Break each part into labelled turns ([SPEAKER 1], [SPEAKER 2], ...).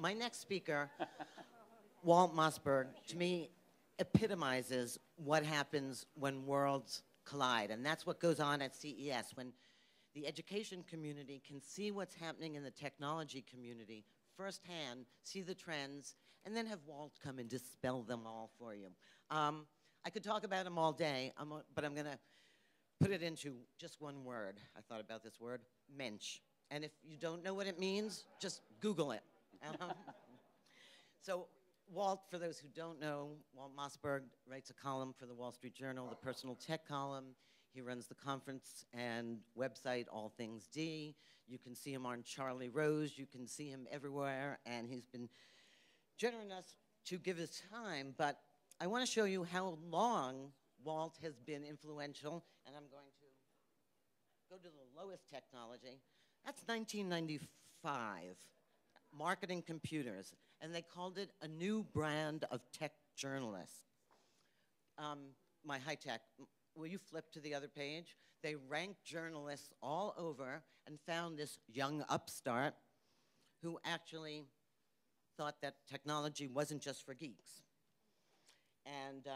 [SPEAKER 1] my next speaker, Walt Mossberg, to me, epitomizes what happens when worlds collide. And that's what goes on at CES, when the education community can see what's happening in the technology community firsthand, see the trends, and then have Walt come and dispel them all for you. I could talk about him all day, but I'm going to put it into just one word. I thought about this word, mensch. And if you don't know what it means, just Google it. So Walt, for those who don't know, Walt Mossberg writes a column for the Wall Street Journal, the personal tech column. He runs the conference and website, All Things D. You can see him on Charlie Rose. You can see him everywhere. And he's been generous enough to give his time. But I want to show you how long Walt has been influential. And I'm going to go to the lowest technology. That's 1995, marketing computers. And they called it a new brand of tech journalists. My high tech, will you flip to the other page? They ranked journalists all over and found this young upstart who actually thought that technology wasn't just for geeks. And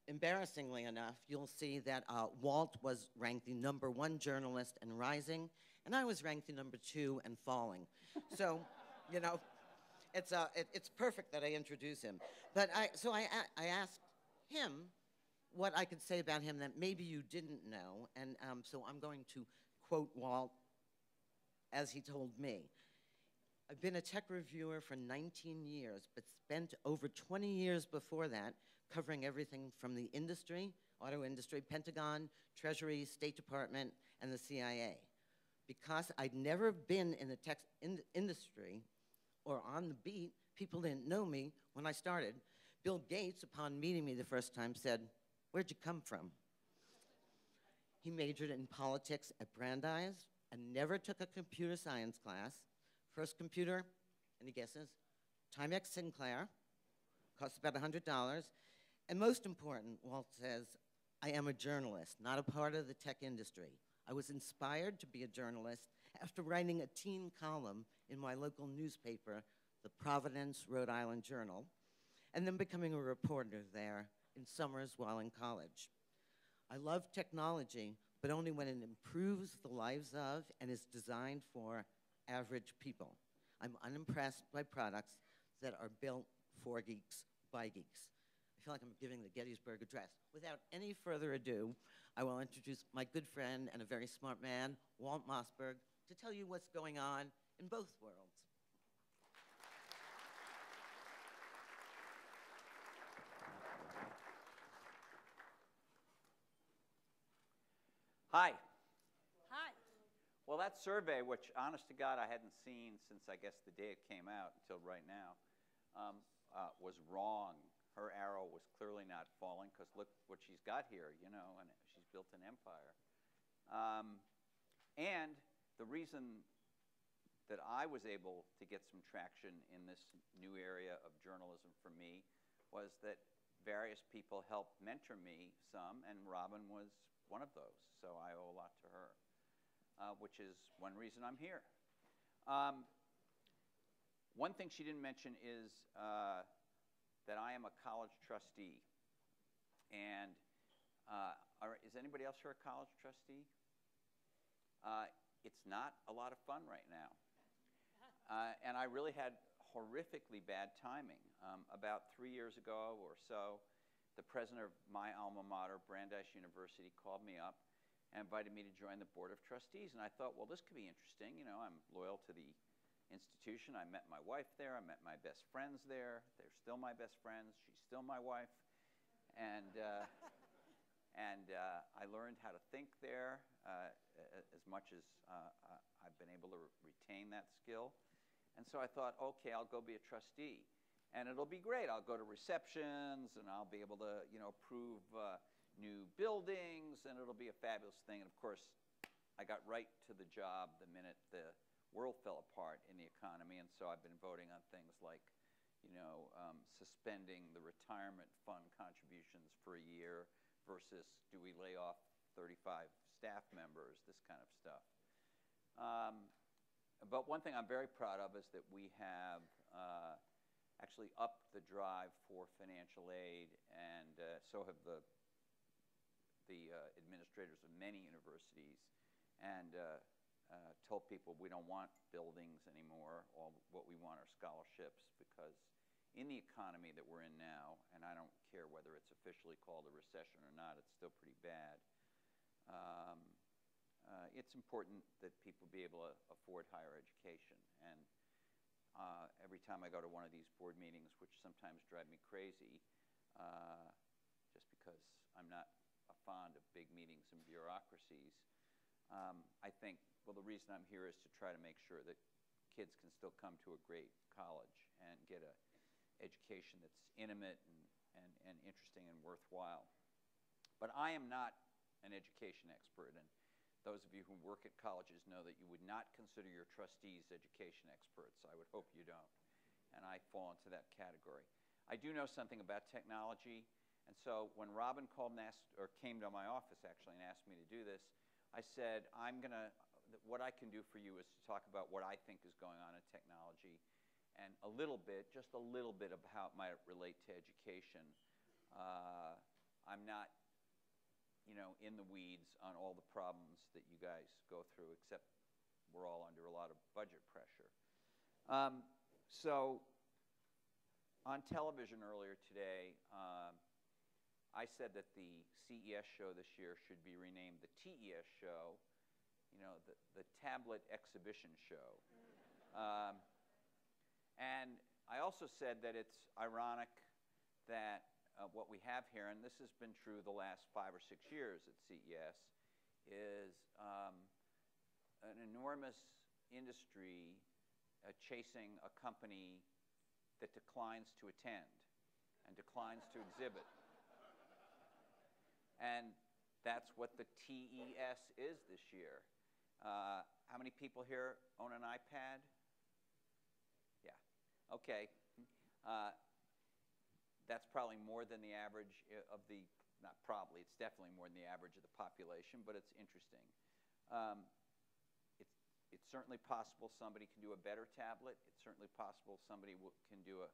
[SPEAKER 1] embarrassingly enough, you'll see that Walt was ranked the #1 journalist and rising, and I was ranked the #2 and falling. So, you know, it's perfect that I introduce him. But I asked him what I could say about him that maybe you didn't know, and so I'm going to quote Walt as he told me. I've been a tech reviewer for 19 years, but spent over 20 years before that covering everything from the industry, auto industry, Pentagon, Treasury, State Department, and the CIA. Because I'd never been in the tech industry or on the beat, people didn't know me when I started. Bill Gates, upon meeting me the first time, said, "Where'd you come from?" He majored in politics at Brandeis and never took a computer science class. First computer, any guesses? Timex Sinclair, cost about $100. And most important, Walt says, I am a journalist, not a part of the tech industry. I was inspired to be a journalist after writing a teen column in my local newspaper, the Providence, Rhode Island Journal, and then becoming a reporter there in summers while in college. I love technology, but only when it improves the lives of and is designed for average people. I'm unimpressed by products that are built for geeks by geeks. I feel like I'm giving the Gettysburg Address. Without any further ado, I will introduce my good friend and a very smart man, Walt Mossberg, to tell you what's going on in both worlds.
[SPEAKER 2] Hi.
[SPEAKER 3] Hi.
[SPEAKER 2] Well, that survey, which, honest to God, I hadn't seen since, I guess, the day it came out until right now, was wrong. Her arrow was clearly not falling, because look what she's got here, you know, and she's built an empire. And the reason that I was able to get some traction in this new area of journalism for me was that various people helped mentor me some, and Robin was one of those. So I owe a lot to her, which is one reason I'm here. One thing she didn't mention is that I am a college trustee. And is anybody else here a college trustee? It's not a lot of fun right now. And I really had horrifically bad timing. About 3 years ago or so, the president of my alma mater, Brandeis University, called me up and invited me to join the board of trustees. And I thought, well, this could be interesting. You know, I'm loyal to the institution. I met my wife there. I met my best friends there. They're still my best friends. She's still my wife. And I learned how to think there as much as I've been able to retain that skill. And so I thought, okay, I'll go be a trustee. And it'll be great. I'll go to receptions, and I'll be able to, you know, approve new buildings, and it'll be a fabulous thing. And, of course, I got right to the job the minute the world fell apart in the economy. And so I've been voting on things like, you know, suspending the retirement fund contributions for a year versus do we lay off 35 staff members, this kind of stuff. But one thing I'm very proud of is that we have actually upped the drive for financial aid, and so have the administrators of many universities, and told people we don't want buildings anymore. All what we want are scholarships, because in the economy that we're in now, and I don't care whether it's officially called a recession or not, it's still pretty bad. It's important that people be able to afford higher education. And every time I go to one of these board meetings, which sometimes drive me crazy, just because I'm not fond of big meetings and bureaucracies, I think, well, the reason I'm here is to try to make sure that kids can still come to a great college and get an education that's intimate and interesting and worthwhile. But I am not an education expert, and those of you who work at colleges know that you would not consider your trustees education experts. I would hope you don't, and I fall into that category. I do know something about technology, and so when Robin called and asked, or came to my office actually and asked me to do this, I said, what I can do for you is to talk about what I think is going on in technology, and a little bit, just a little bit of how it might relate to education. I'm not, in the weeds on all the problems that you guys go through, except we're all under a lot of budget pressure. So on television earlier today, I said that the CES show this year should be renamed the TES show, the Tablet Exhibition Show. And I also said that it's ironic that what we have here, and this has been true the last 5 or 6 years at CES, is an enormous industry chasing a company that declines to attend and declines to exhibit. And that's what the TES is this year. How many people here own an iPad? Yeah. Okay. That's probably more than the average of the, not probably, it's definitely more than the average of the population, but it's interesting. It's certainly possible somebody can do a better tablet. It's certainly possible somebody can do a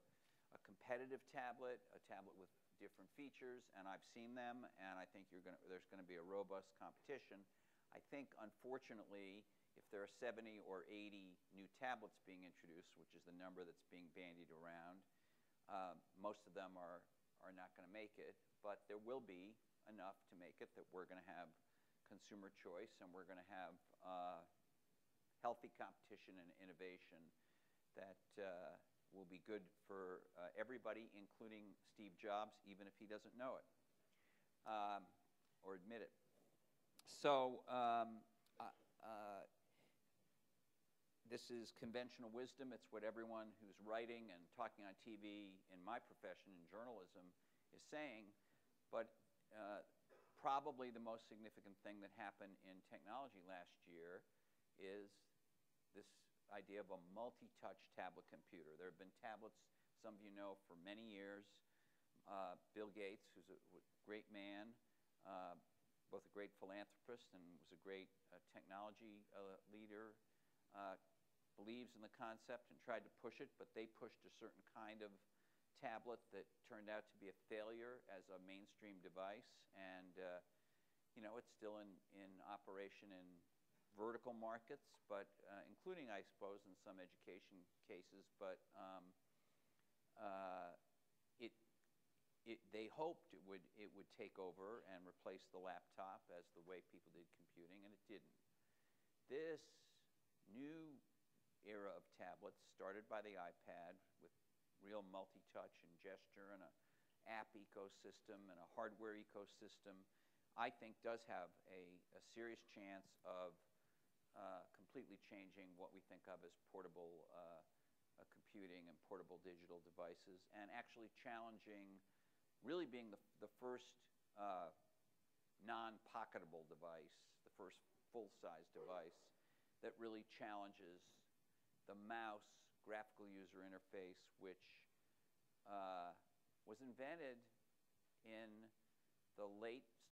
[SPEAKER 2] competitive tablet, a tablet with different features, and I've seen them, and I think there's going to be a robust competition. I think, unfortunately, if there are 70 or 80 new tablets being introduced, which is the number that's being bandied around, most of them are not going to make it, but there will be enough to make it that we're going to have consumer choice, and we're going to have healthy competition and innovation that will be good for everybody, including Steve Jobs, even if he doesn't know it or admit it. So this is conventional wisdom. It's what everyone who's writing and talking on TV in my profession, in journalism, is saying. But probably the most significant thing that happened in technology last year is this idea of a multi-touch tablet computer. There have been tablets, some of you know, for many years. Bill Gates, who's a great man, both a great philanthropist and was a great technology leader, believes in the concept and tried to push it, but they pushed a certain kind of tablet that turned out to be a failure as a mainstream device, and it's still in operation in vertical markets, but including, I suppose, in some education cases, but they hoped it would take over and replace the laptop as the way people did computing, and it didn't. This new era of tablets, started by the iPad with real multi-touch and gesture and an app ecosystem and a hardware ecosystem, I think does have a serious chance of completely changing what we think of as portable computing and portable digital devices, and actually challenging, really being the first non-pocketable device, the first full-size device that really challenges the mouse graphical user interface, which was invented in the late